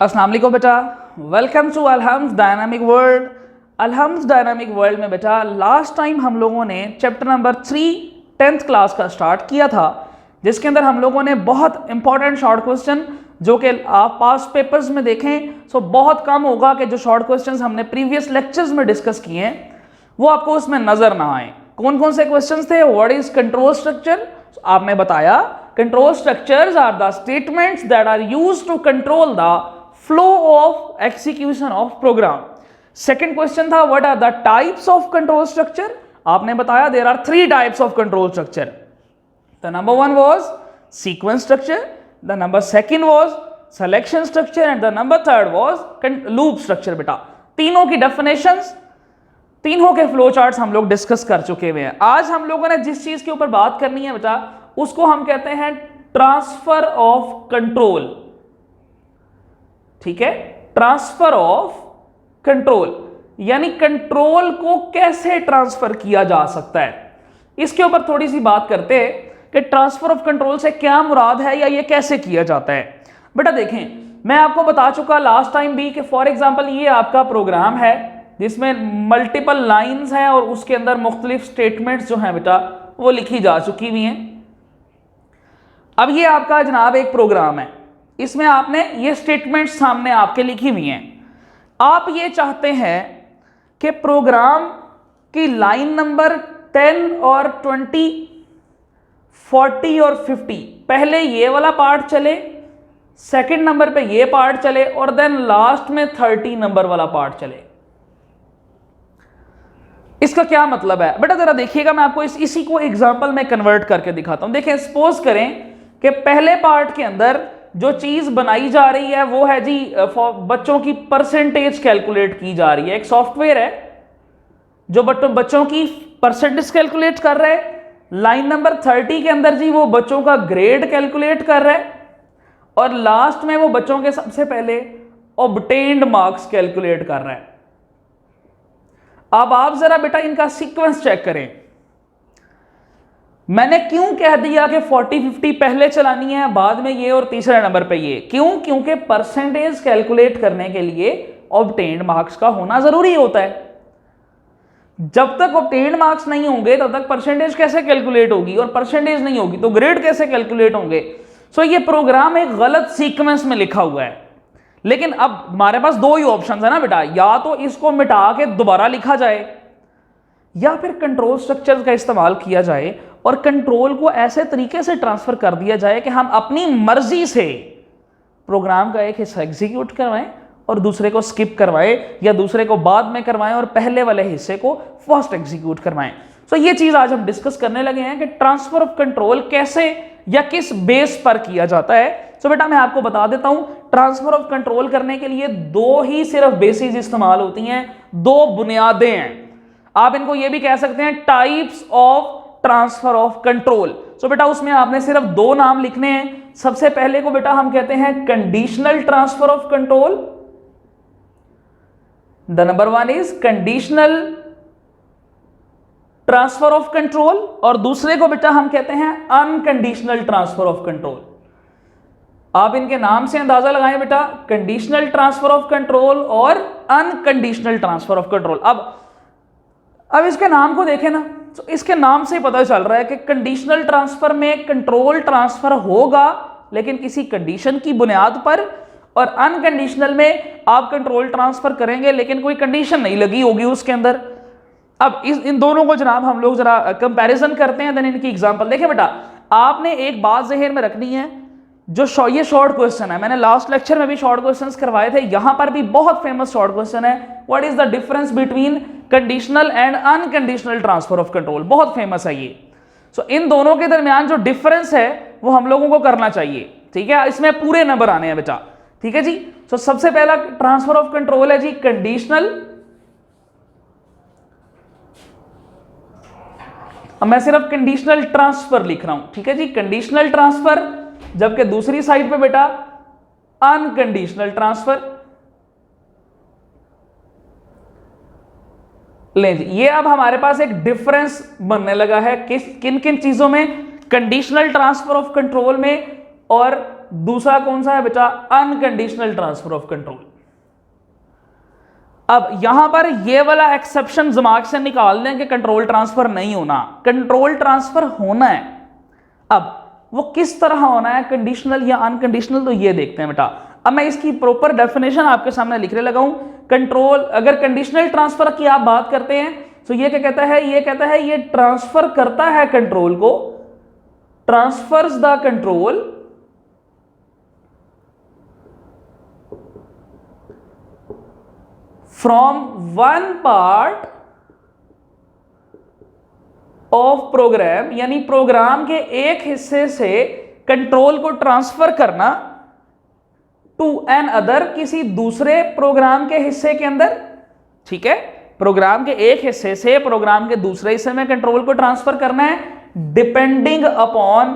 अस्सलाम वालेकुम बेटा, welcome to Alhams dynamic world. Alhams dynamic world में बेटा लास्ट टाइम हम लोगों ने चैप्टर नंबर 3 10th क्लास का स्टार्ट किया था, जिसके अंदर हम लोगों ने बहुत इंपॉर्टेंट शॉर्ट क्वेश्चन जो कि आप पास्ट पेपर्स में देखें सो बहुत कम होगा कि जो शॉर्ट क्वेश्चंस हमने प्रीवियस लेक्चर्स में डिस्कस किए हैं वो आपको उसमें नजर ना आए। कौन कौन से क्वेश्चंस थे? What is control structure? आपने बताया control structures are the statements that are used to control the flow of execution of program. Second question था what are the types of control structure? आपने बताया there are 3 types of control structure. The number 1 was sequence structure, the number 2 was selection structure and the number 3 was loop structure. बेटा तीनों की definitions, तीनों के flow charts हम लोग discuss कर चुके हुए हैं। आज हम लोगों ने जिस चीज के ऊपर बात करनी है बेटा उसको हम कहते हैं ट्रांसफर ऑफ कंट्रोल। ठीक है, ट्रांसफर ऑफ कंट्रोल यानी कंट्रोल को कैसे ट्रांसफर किया जा सकता है, इसके ऊपर थोड़ी सी बात करते हैं कि ट्रांसफर ऑफ कंट्रोल से क्या मुराद है या ये कैसे किया जाता है। बेटा देखें, मैं आपको बता चुका लास्ट टाइम भी कि फॉर एग्जांपल ये आपका प्रोग्राम है जिसमें मल्टीपल लाइंस हैं और उसके अंदर मुख्तलिफ स्टेटमेंट्स जो हैं बेटा वो लिखी जा चुकी हुई हैं। अब ये आपका जनाब एक प्रोग्राम है, इसमें आपने ये स्टेटमेंट्स सामने आपके लिखी हुई हैं। आप ये चाहते हैं कि प्रोग्राम की लाइन नंबर 10 और 20, 40 और 50 पहले ये वाला पार्ट चले, सेकंड नंबर पे ये पार्ट चले और देन लास्ट में 30 नंबर वाला पार्ट चले। इसका क्या मतलब है बेटा जरा देखिएगा, मैं आपको इसी को एग्जांपल में कन्वर्ट करके दिखाता हूं। देखिए सपोज करें कि पहले पार्ट के अंदर जो चीज बनाई जा रही है वो है जी बच्चों की परसेंटेज कैलकुलेट की जा रही है। एक सॉफ्टवेयर है जो बच्चों की परसेंटेज कैलकुलेट कर रहा है। लाइन नंबर 30 के अंदर जी वो बच्चों का ग्रेड कैलकुलेट कर रहा है और लास्ट में वो बच्चों के सबसे पहले ऑब्टेन्ड मार्क्स कैलकुलेट कर रहा है। अब आप जरा बेटा इनका सीक्वेंस चेक करें। मैंने क्यों कह दिया कि 40-50 पहले चलानी है बाद में ये और तीसरे नंबर पे ये? क्यों? क्योंकि परसेंटेज कैलकुलेट करने के लिए ऑब्टेन्ड मार्क्स का होना जरूरी होता है। जब तक ऑब्टेन्ड मार्क्स नहीं होंगे तब तक परसेंटेज कैसे कैलकुलेट होगी, और परसेंटेज नहीं होगी तो ग्रेड कैसे कैलकुलेट होंगे। सो ये प्रोग्राम एक गलत सीक्वेंस में लिखा हुआ है। लेकिन अब हमारे पास 2 ही ऑप्शन है ना बेटा, या तो इसको मिटा के दोबारा लिखा जाए या फिर कंट्रोल स्ट्रक्चर का इस्तेमाल किया जाए और कंट्रोल को ऐसे तरीके से ट्रांसफर कर दिया जाए कि हम अपनी मर्जी से प्रोग्राम का एक हिस्सा एग्जीक्यूट करवाएं और दूसरे को स्किप करवाएं या दूसरे को बाद में करवाएं और पहले वाले हिस्से को फर्स्ट एग्जीक्यूट करवाएं। सो ये चीज आज हम डिस्कस करने लगे हैं कि ट्रांसफर ऑफ कंट्रोल कैसे या किस बेस पर किया जाता है। सो बेटा मैं आपको बता देता हूं, ट्रांसफर ऑफ कंट्रोल करने के लिए 2 ही सिर्फ बेसिस इस्तेमाल होती हैं, 2 बुनियादें हैं। आप इनको ये भी कह सकते हैं types of transfer of control. So बेटा उसमें आपने सिर्फ 2 नाम लिखने हैं। सबसे पहले को बेटा हम कहते हैं conditional transfer of control. The number 1 is conditional transfer of control और दूसरे को बेटा हम कहते हैं अनकंडीशनल ट्रांसफर ऑफ कंट्रोल। आप इनके नाम से अंदाजा लगाएं बेटा, कंडीशनल ट्रांसफर ऑफ कंट्रोल और अनकंडीशनल ट्रांसफर ऑफ कंट्रोल। अब इसके नाम को देखें ना तो इसके नाम से पता चल रहा है कि कंडीशनल ट्रांसफर में कंट्रोल ट्रांसफर होगा लेकिन किसी कंडीशन की बुनियाद पर, और अनकंडीशनल में आप कंट्रोल ट्रांसफर करेंगे लेकिन कोई कंडीशन नहीं लगी होगी उसके अंदर। अब इन दोनों को जनाब हम लोग जरा कंपैरिजन करते हैं, देन इनकी एग्जांपल। देखिए बेटा आपने एक बात ज़हन में रखनी है, जो ये शॉर्ट क्वेश्चन है, मैंने लास्ट लेक्चर में भी शॉर्ट क्वेश्चंस करवाए थे, यहां पर भी बहुत फेमस शॉर्ट क्वेश्चन है, what is the difference between conditional and unconditional transfer of control. बहुत फेमस है ये। सो इन दोनों के दरमियान जो डिफरेंस है वो हम लोगों को करना चाहिए। ठीक है, इसमें पूरे नंबर आने हैं बेटा। ठीक है जी। सो सबसे पहला ट्रांसफर ऑफ कंट्रोल है जी कंडीशनल। अब मैं सिर्फ कंडीशनल ट्रांसफर लिख रहा हूं, ठीक है जी, कंडीशनल ट्रांसफर, जबकि दूसरी साइड पे बेटा अनकंडीशनल ट्रांसफर। ले जी, ये अब हमारे पास एक डिफरेंस बनने लगा है किन किन चीजों में, कंडीशनल ट्रांसफर ऑफ कंट्रोल में और दूसरा कौन सा है बेटा, अनकंडीशनल ट्रांसफर ऑफ कंट्रोल। अब यहां पर ये वाला एक्सेप्शन दिमाग से निकाल लें कि कंट्रोल ट्रांसफर नहीं होना, कंट्रोल ट्रांसफर होना है। अब वो किस तरह होना है, कंडीशनल या अनकंडीशनल, तो ये देखते हैं बेटा। अब मैं इसकी प्रॉपर डेफिनेशन आपके सामने लिखने लगा हूं। कंट्रोल, अगर कंडीशनल ट्रांसफर की आप बात करते हैं तो ये क्या कहता है, ये कहता है ये ट्रांसफर करता है कंट्रोल को, transfers the control from one part of program, यानी प्रोग्राम के एक हिस्से से कंट्रोल को ट्रांसफर करना टू एन अदर, किसी दूसरे प्रोग्राम के हिस्से के अंदर। ठीक है, प्रोग्राम के एक हिस्से से प्रोग्राम के दूसरे हिस्से में कंट्रोल को ट्रांसफर करना है, डिपेंडिंग अपॉन,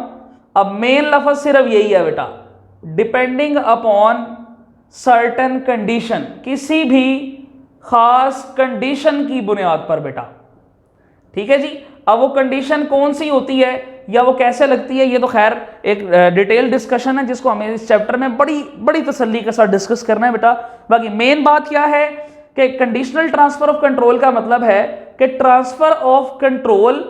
अब मेन लफ्ज सिर्फ यही है बेटा, डिपेंडिंग अपॉन सर्टेन कंडीशन, किसी भी खास कंडीशन की बुनियाद पर बेटा। ठीक है जी। अब वो कंडीशन कौन सी होती है या वो कैसे लगती है, ये तो खैर एक डिटेल डिस्कशन है जिसको हमें इस चैप्टर में बड़ी तसल्ली के साथ डिस्कस करना है बेटा। बाकी मेन बात क्या है कि कंडीशनल ट्रांसफर ऑफ कंट्रोल का मतलब है कि transfer of control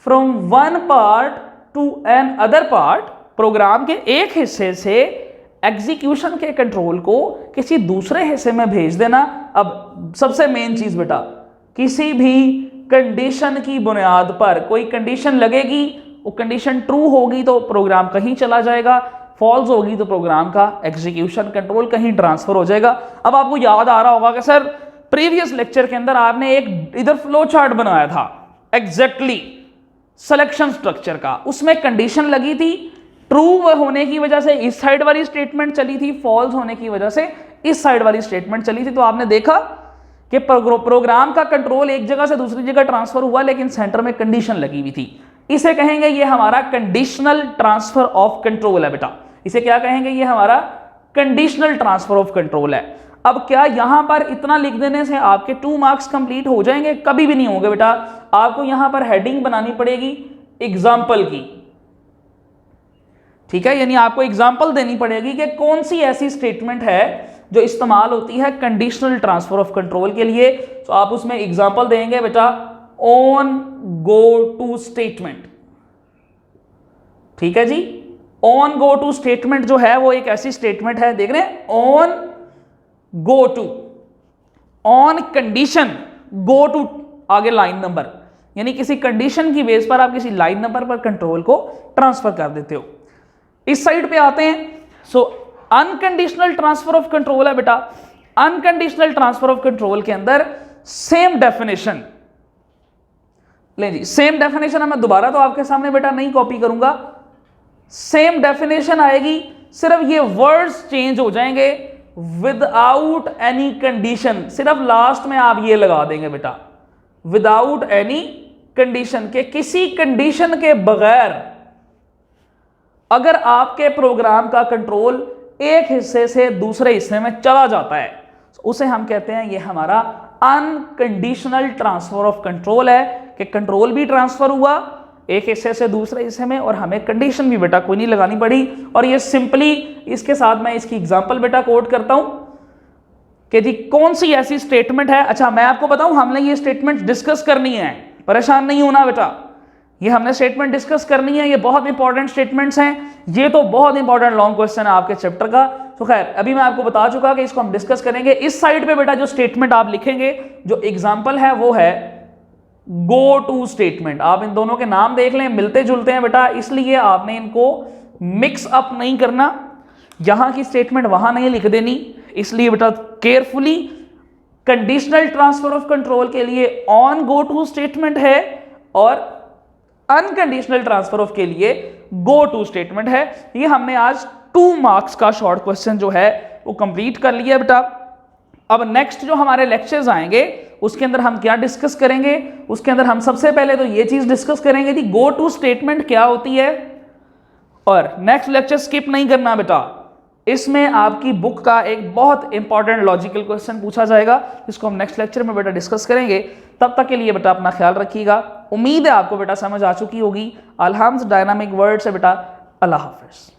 from one part to an other part, program के एक हिस्से से एग्जीक्यूशन के कंट्रोल को किसी दूसरे हिस्से में भेज देना। अब सबसे मेन चीज बेटा, किसी भी कंडीशन की बुनियाद पर, कोई कंडीशन लगेगी, वो कंडीशन ट्रू होगी तो प्रोग्राम कहीं चला जाएगा, फॉल्स होगी तो प्रोग्राम का एग्जीक्यूशन कंट्रोल कहीं ट्रांसफर हो जाएगा। अब आपको याद आ रहा होगा कि सर प्रीवियस लेक्चर के अंदर आपने एक इधर फ्लो चार्ट बनाया था एग्जैक्टली सिलेक्शन स्ट्रक्चर का, उसमें कंडीशन लगी थी, ट्रू होने की वजह से इस साइड वाली स्टेटमेंट चली थी, फॉल्स होने की वजह से इस साइड वाली स्टेटमेंट चली थी। तो आपने देखा कि प्रोग्राम का कंट्रोल एक जगह से दूसरी जगह ट्रांसफर हुआ लेकिन सेंटर में कंडीशन लगी हुई थी। इसे कहेंगे ये हमारा कंडीशनल ट्रांसफर ऑफ कंट्रोल है बेटा। इसे क्या कहेंगे, ये हमारा कंडीशनल ट्रांसफर ऑफ कंट्रोल है। अब क्या यहां पर इतना लिख देने से आपके 2 मार्क्स कंप्लीट हो जाएंगे? कभी भी नहीं होंगे बेटा। आपको यहां पर हेडिंग बनानी पड़ेगी एग्जाम्पल की। ठीक है, यानी आपको एग्जाम्पल देनी पड़ेगी कि कौन सी ऐसी स्टेटमेंट है जो इस्तेमाल होती है कंडीशनल ट्रांसफर ऑफ कंट्रोल के लिए। तो आप उसमें एग्जाम्पल देंगे बेटा ऑन गो टू स्टेटमेंट। ठीक है जी, ऑन गो टू स्टेटमेंट जो है वो एक ऐसी स्टेटमेंट है, देख रहे हैं, on go to, on condition, go to आगे लाइन नंबर, यानी किसी कंडीशन की बेस पर आप किसी लाइन नंबर पर कंट्रोल को ट्रांसफर कर देते हो। इस साइड पे आते हैं। So unconditional transfer of control है बेटा। अनकंडीशनल ट्रांसफर ऑफ कंट्रोल के अंदर सेम डेफिनेशन ले जी, सेम डेफिनेशन मैं दोबारा तो आपके सामने बेटा नहीं कॉपी करूंगा, सेम डेफिनेशन आएगी, सिर्फ ये वर्ड्स चेंज हो जाएंगे, विदाउट एनी कंडीशन। सिर्फ लास्ट में आप ये लगा देंगे बेटा, विदाउट एनी कंडीशन, के किसी कंडीशन के बगैर अगर आपके प्रोग्राम का कंट्रोल एक हिस्से से दूसरे हिस्से में चला जाता है उसे हम कहते हैं ये हमारा अनकंडीशनल ट्रांसफर ऑफ कंट्रोल है, कि कंट्रोल भी ट्रांसफर हुआ एक हिस्से से दूसरे हिस्से में और हमें कंडीशन भी बेटा कोई नहीं लगानी पड़ी। और ये सिंपली इसके साथ मैं इसकी एग्जांपल बेटा कोट करता हूं कि जी कौन सी ऐसी स्टेटमेंट है। अच्छा मैं आपको बताऊं, हमने ये स्टेटमेंट डिस्कस करनी है, परेशान नहीं होना बेटा, ये हमने स्टेटमेंट डिस्कस करनी है, ये बहुत इंपॉर्टेंट स्टेटमेंट्स हैं, ये तो बहुत इंपॉर्टेंट लॉन्ग क्वेश्चन है आपके चैप्टर का। तो खैर अभी मैं आपको बता चुका कि इसको हम डिस्कस करेंगे। इस साइड पे बेटा जो स्टेटमेंट आप लिखेंगे, जो एग्जांपल है वो है गो टू स्टेटमेंट। आप इन दोनों के नाम देख लें, मिलते जुलते हैं बेटा, इसलिए आपने इनको मिक्स अप नहीं करना, यहां की स्टेटमेंट वहां नहीं लिख देनी। इसलिए बेटा carefully, conditional transfer of control के लिए ऑन गो टू स्टेटमेंट है और अनकंडीशनल ट्रांसफर ऑफ के लिए गो टू स्टेटमेंट है। ये हमने आज 2 मार्क्स का शॉर्ट क्वेश्चन जो है वो कंप्लीट कर लिया बेटा। अब नेक्स्ट जो हमारे लेक्चर्स आएंगे उसके अंदर हम क्या डिस्कस करेंगे, उसके अंदर हम सबसे पहले तो ये चीज डिस्कस करेंगे कि गो टू स्टेटमेंट क्या होती है। और नेक्स्ट लेक्चर स्किप नहीं करना बेटा, इसमें आपकी बुक का एक बहुत इंपॉर्टेंट लॉजिकल क्वेश्चन पूछा जाएगा जिसको हम नेक्स्ट लेक्चर में बेटा डिस्कस करेंगे। तब तक के लिए बेटा अपना ख्याल रखिएगा। उम्मीद है आपको बेटा समझ आ चुकी होगी। अल्हम्स डायनामिक वर्ड से बेटा अल्लाह हाफिज।